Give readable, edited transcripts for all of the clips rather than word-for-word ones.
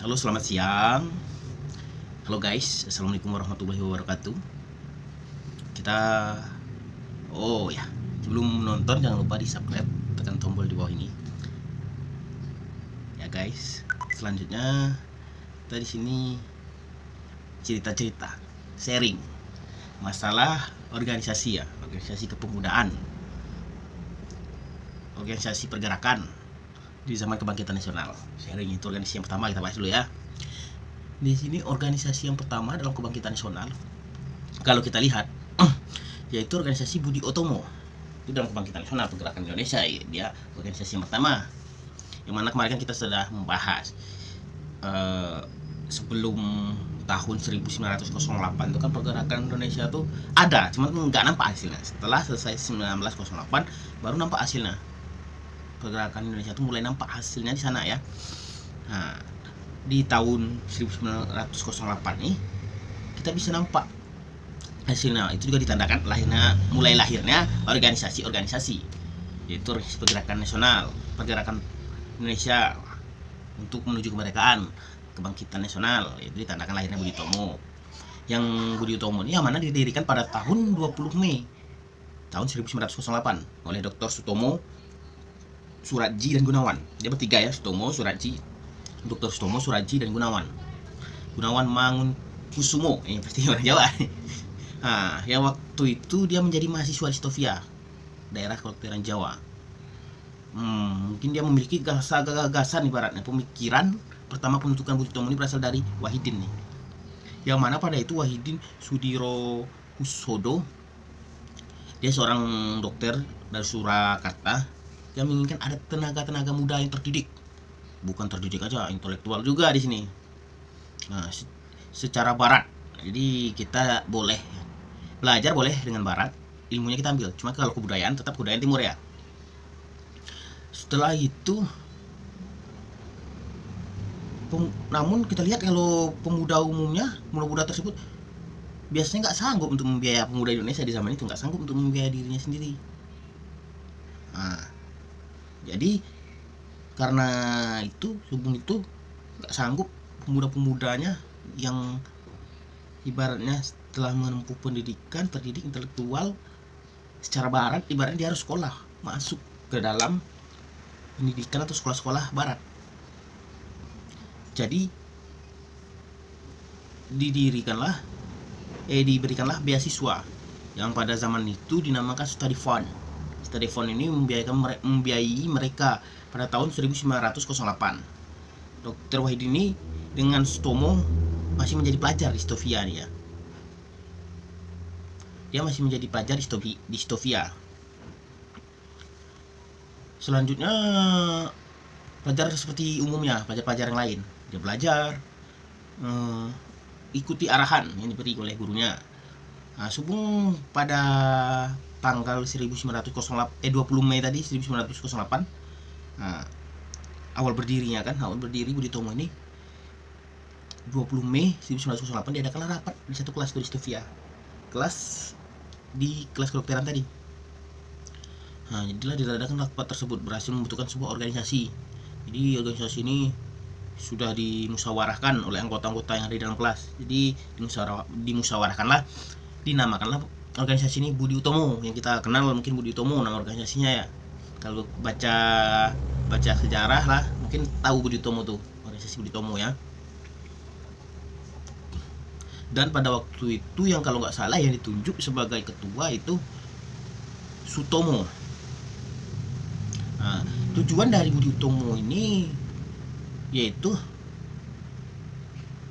Halo, selamat siang. Halo guys, assalamualaikum warahmatullahi wabarakatuh. Kita, oh ya, sebelum menonton jangan lupa di subscribe, tekan tombol di bawah ini. Ya guys, selanjutnya kita di sini cerita-cerita, sharing masalah organisasi ya, organisasi kepemudaan, organisasi pergerakan di zaman kebangkitan nasional. Sharing itu organisasi yang pertama, kita bahas dulu ya. Di sini organisasi yang pertama dalam kebangkitan nasional, kalau kita lihat, yaitu organisasi Budi Utomo. Itu dalam kebangkitan nasional pergerakan Indonesia, dia organisasi yang pertama. Yang mana kemarin kan kita sudah membahas sebelum tahun 1908 itu kan pergerakan Indonesia tuh ada, cuman nggak nampak hasilnya. Setelah selesai 1908 baru nampak hasilnya. Pergerakan Indonesia tuh mulai nampak hasilnya di sana ya. Nah, di tahun 1908 nih kita bisa nampak hasilnya. Itu juga ditandakan mulai lahirnya organisasi-organisasi, yaitu pergerakan nasional, pergerakan Indonesia untuk menuju kemerdekaan, kebangkitan nasional, itu ditandakan lahirnya Budi Utomo. Yang Budi Utomo ini yang mana didirikan pada tahun 20 Mei tahun 1908 oleh Dr. Sutomo, Suradji, dan Gunawan. Dia bertiga ya, Sutomo, Suradji, Dr. Sutomo, Suradji, dan Gunawan. Gunawan Mangunkusumo, ini pasti orang Jawa. Nah, yang waktu itu dia menjadi mahasiswa di Stovia, daerah kedokteran Jawa. Mungkin dia memiliki gagasan, ibaratnya pemikiran pertama pembentukan Budi Utomo ini berasal dari Wahidin nih. Yang mana pada itu Wahidin Sudiro Husodo, dia seorang dokter dari Surakarta yang menginginkan ada tenaga-tenaga muda yang terdidik. Bukan terdidik aja, intelektual juga di sini. Nah, secara barat. Jadi kita boleh belajar boleh dengan barat, ilmunya kita ambil. Cuma kalau kebudayaan tetap kebudayaan timur ya. Setelah itu namun kita lihat kalau pemuda umumnya, pemuda tersebut biasanya nggak sanggup untuk membiayai pemuda Indonesia di zaman itu, nggak sanggup untuk membiayai dirinya sendiri. Nah, jadi karena itu sebelum itu nggak sanggup pemuda-pemudanya yang ibaratnya setelah menempuh pendidikan, terdidik intelektual secara barat, ibaratnya dia harus sekolah, masuk ke dalam pendidikan atau sekolah-sekolah barat. Jadi diberikanlah beasiswa yang pada zaman itu dinamakan study fund. Study fund ini membiayai mereka pada tahun 1908. Dr. Wahid ini dengan Sutomo masih menjadi pelajar di Stovia nih ya. Dia masih menjadi pelajar di Stovia. Selanjutnya pelajar seperti umumnya, pelajar-pelajar yang lain. Dia belajar, ikuti arahan yang diberi oleh gurunya. Nah, sebelum pada tanggal 20 Mei tadi 1908, nah, awal berdiri Budi Utomo ini 20 Mei 1908 diadakan rapat di satu kelas di Stovia, kelas kedokteran tadi. Nah, jadilah diadakan rapat tersebut, berhasil membentukkan sebuah organisasi. Jadi organisasi ini sudah dimusyawarahkan oleh anggota-anggota yang ada di dalam kelas. Jadi dimusyawarahkanlah, dinamakanlah organisasi ini Budi Utomo, yang kita kenal mungkin Budi Utomo nama organisasinya ya. Kalau baca sejarah lah mungkin tahu Budi Utomo tuh, organisasi Budi Utomo ya. Dan pada waktu itu yang kalau nggak salah yang ditunjuk sebagai ketua itu Sutomo. Nah, tujuan dari Budi Utomo ini yaitu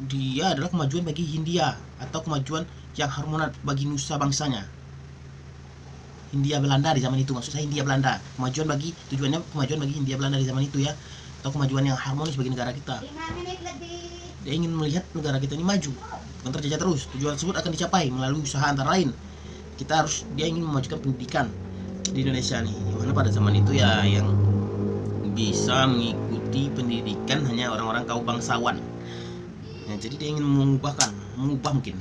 dia adalah kemajuan bagi Hindia atau kemajuan yang harmonis bagi nusa bangsanya. Hindia Belanda di zaman itu, maksud saya Hindia Belanda. Tujuannya kemajuan bagi Hindia Belanda di zaman itu ya, atau kemajuan yang harmonis bagi negara kita. Dia ingin melihat negara kita ini maju, bukan terjajah terus. Tujuan tersebut akan dicapai melalui usaha antara lain. Dia ingin memajukan pendidikan di Indonesia nih. Mana pada zaman itu ya yang bisa mengikuti pendidikan hanya orang-orang kaum bangsawan. Ya, jadi dia ingin mengubah mungkin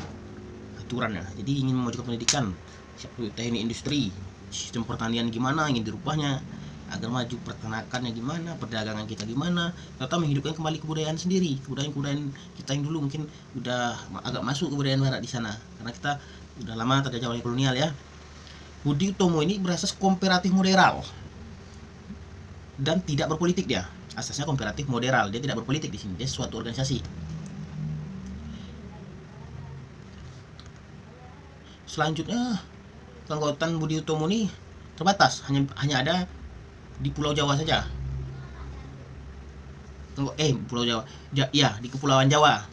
aturannya. Jadi ingin memajukan pendidikan, teknik industri, sistem pertanian gimana ingin dirubahnya. agar maju peternakannya gimana, perdagangan kita gimana, serta menghidupkan kembali kebudayaan sendiri, kebudayaan kita yang dulu mungkin udah agak masuk kebudayaan barat di sana, karena kita udah lama terjajah oleh kolonial ya. Budi Utomo ini berasas komparatif moderal dan tidak berpolitik dia. Asasnya komparatif moderal, dia tidak berpolitik di sini, dia suatu organisasi. Selanjutnya, keanggotaan Budi Utomo ini terbatas, hanya ada di Pulau Jawa saja. Pulau Jawa. Ya, di Kepulauan Jawa.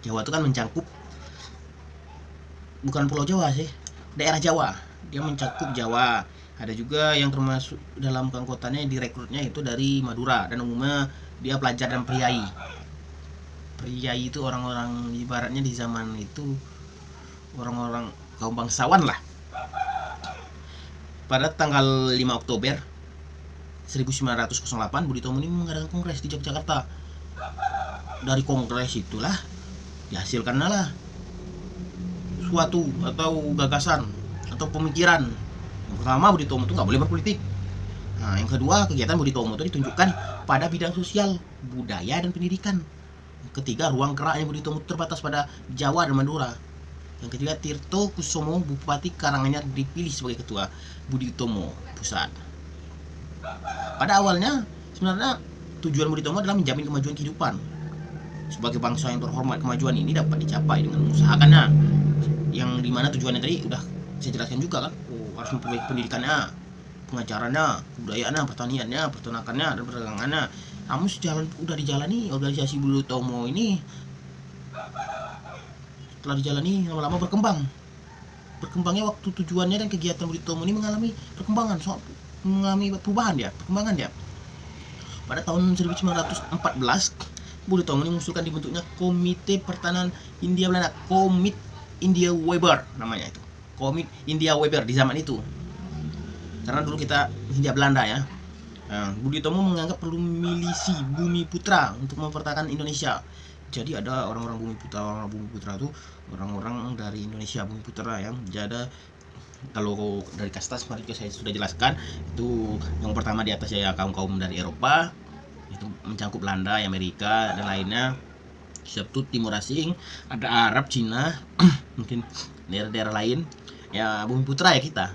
Jawa itu kan mencakup, bukan Pulau Jawa sih, daerah Jawa. Dia mencakup Jawa. Ada juga yang termasuk dalam keanggotaannya, direkrutnya itu dari Madura, dan umumnya dia pelajar dan priai. Priai itu orang-orang ibaratnya di zaman itu orang-orang kaum bangsawan lah. Pada tanggal 5 Oktober 1908, Budi Utomo ini mengadakan kongres di Yogyakarta. Dari kongres itulah dihasilkanlah lah suatu atau gagasan atau pemikiran. Yang pertama, Budi Utomo itu nggak boleh berpolitik. Nah, yang kedua, kegiatan Budi Utomo itu ditunjukkan pada bidang sosial, budaya, dan pendidikan. Yang ketiga, ruang geraknya Budi Utomo terbatas pada Jawa dan Madura. Yang ketiga, Tirto Kusumo, Bupati Karanganyar, dipilih sebagai ketua Budi Utomo Pusat. Pada awalnya, sebenarnya tujuan Budi Utomo adalah menjamin kemajuan kehidupan. Sebagai bangsa yang terhormat, kemajuan ini dapat dicapai dengan mengusahakannya. Yang dimana tujuannya tadi udah saya jelaskan juga kan, harus memperbaiki pendidikannya, pengajarannya, kebudayaannya, pertaniannya, peternakannya, dan perdagangannya. Namun udah dijalani organisasi Budi Utomo ini, setelah dijalani lama-lama berkembangnya waktu, tujuannya dan kegiatan Budi Utomo ini mengalami perkembangan, mengalami perkembangan dia. Pada tahun 1914, Budi Utomo ini mengusulkan dibentuknya Komite Pertahanan Hindia Belanda, Komit India Weber namanya itu. Komit India Weber di zaman itu. Karena dulu kita Hindia Belanda ya. Budi Utomo menganggap perlu milisi Bumi Putra untuk mempertahankan Indonesia. Jadi ada orang-orang Bumi Putra itu orang-orang dari Indonesia, Bumi Putra yang jadi. Kalau dari kasta seperti itu saya sudah jelaskan, itu yang pertama di atas ya kaum dari Eropa, itu mencakup Belanda, Amerika, dan lainnya. Itu Timur Asing, ada Arab, Cina, mungkin daerah-daerah lain. Ya Bumi Putra ya kita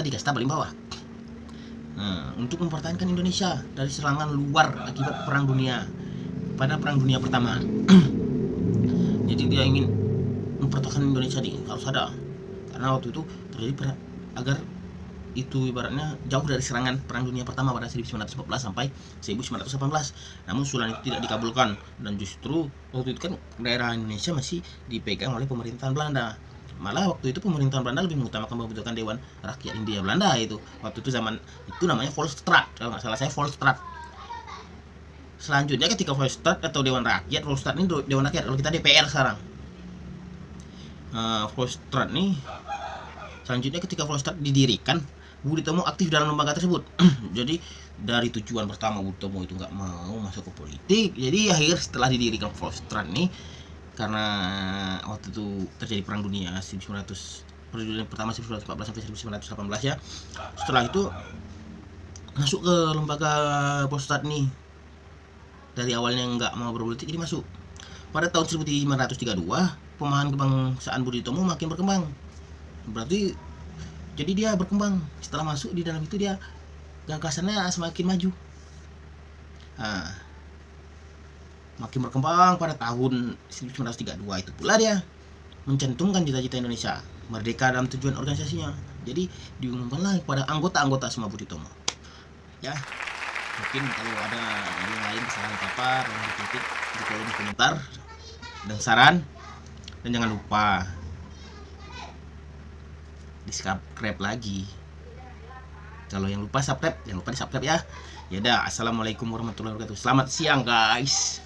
di kasta paling bawah. Nah, untuk mempertahankan Indonesia dari serangan luar akibat Perang Dunia Pertama. Jadi dia ingin mempertahankan Indonesia harus ada, karena waktu itu terjadi agar itu ibaratnya jauh dari serangan Perang Dunia Pertama pada 1914 sampai 1918. Namun usulan itu tidak dikabulkan, dan justru waktu itu kan daerah Indonesia masih dipegang oleh pemerintahan Belanda. Malah waktu itu pemerintahan Belanda lebih mengutamakan pembentukan Dewan Rakyat Hindia Belanda itu. Waktu itu zaman itu namanya Volksraad, kalau nggak salah saya Volksraad. Selanjutnya ketika Volksraad atau Dewan Rakyat, Volksraad ini Dewan Rakyat, kalau kita DPR sekarang. Volksraad nih, selanjutnya ketika Volksraad didirikan, Budi Utomo aktif dalam lembaga tersebut. Jadi dari tujuan pertama Budi Utomo itu nggak mau masuk ke politik. Jadi akhir setelah didirikan Volksraad nih, karena waktu itu terjadi Perang Dunia perang 1914 sampai 1918 ya. Setelah itu masuk ke lembaga Volksraad nih. Dari awalnya nggak mau berpolitik, jadi masuk. Pada tahun 1932, pemahaman kebangsaan Budi Utomo makin berkembang. Berarti jadi dia berkembang. Setelah masuk di dalam itu, dia gagasannya semakin maju. Makin berkembang. Pada tahun 1932 itu pula dia mencantumkan cita-cita Indonesia merdeka dalam tujuan organisasinya. Jadi diumumkanlah kepada anggota-anggota semua Budi Utomo. Ya, mungkin kalau ada yang lain kesalahan apa, tolong dikritik di kolom komentar dan saran. Dan jangan lupa di subscribe lagi. Kalau yang lupa subscribe, jangan lupa di subscribe ya. Ya udah, assalamualaikum warahmatullahi wabarakatuh. Selamat siang guys.